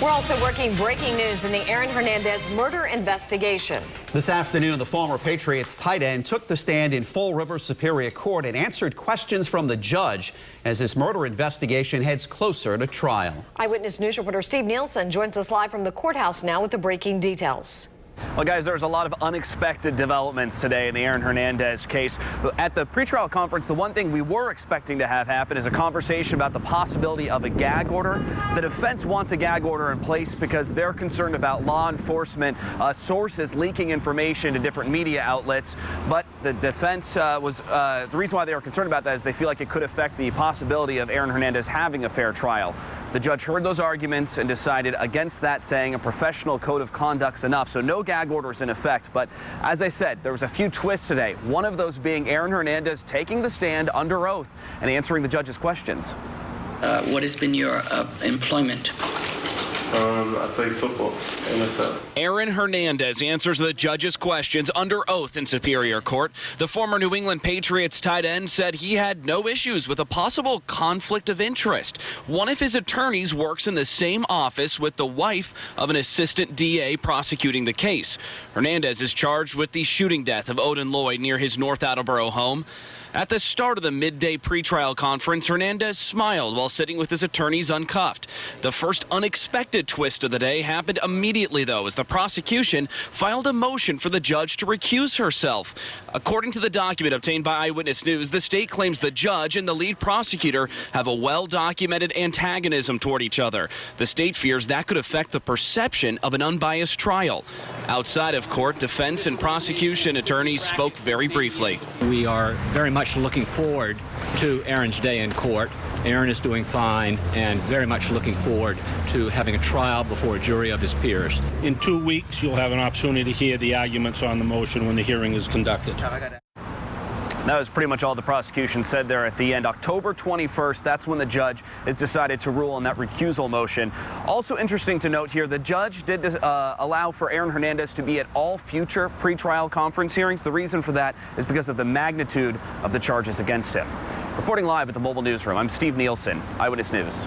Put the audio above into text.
We're also working breaking news in the Aaron Hernandez murder investigation. This afternoon, the former Patriots tight end took the stand in Fall River Superior Court and answered questions from the judge as this murder investigation heads closer to trial. Eyewitness News reporter Steve Nielsen joins us live from the courthouse now with the breaking details. Well, guys, there's a lot of unexpected developments today in the Aaron Hernandez case. At the pretrial conference, the one thing we were expecting to have happen is a conversation about the possibility of a gag order. The defense wants a gag order in place because they're concerned about law enforcement sources leaking information to different media outlets. But the defense the reason why they were concerned about that is they feel like it could affect the possibility of Aaron Hernandez having a fair trial. The judge heard those arguments and decided against that, saying a professional code of conduct's enough. So no gag orders in effect. But as I said, there was a few twists today. One of those being Aaron Hernandez taking the stand under oath and answering the judge's questions. What has been your employment? I play football, NFL. Aaron Hernandez answers the judge's questions under oath in Superior Court. The former New England Patriots tight end said he had no issues with a possible conflict of interest. One of his attorneys works in the same office with the wife of an assistant DA prosecuting the case. Hernandez is charged with the shooting death of Odin Lloyd near his North Attleboro home. At the start of the midday pretrial conference, Hernandez smiled while sitting with his attorneys uncuffed. The first unexpected twist of the day happened immediately, though, as the prosecution filed a motion for the judge to recuse herself. According to the document obtained by Eyewitness News, the state claims the judge and the lead prosecutor have a well-documented antagonism toward each other. The state fears that could affect the perception of an unbiased trial. Outside of court, defense and prosecution attorneys spoke very briefly. We are very much looking forward to Aaron's day in court. Aaron is doing fine and very much looking forward to having a trial before a jury of his peers. In 2 weeks, you'll have an opportunity to hear the arguments on the motion when the hearing is conducted. That was pretty much all the prosecution said there at the end. October 21st, that's when the judge has decided to rule on that recusal motion. Also interesting to note here, the judge did allow for Aaron Hernandez to be at all future pretrial conference hearings. The reason for that is because of the magnitude of the charges against him. Reporting live at the mobile newsroom, I'm Steve Nielsen, Eyewitness News.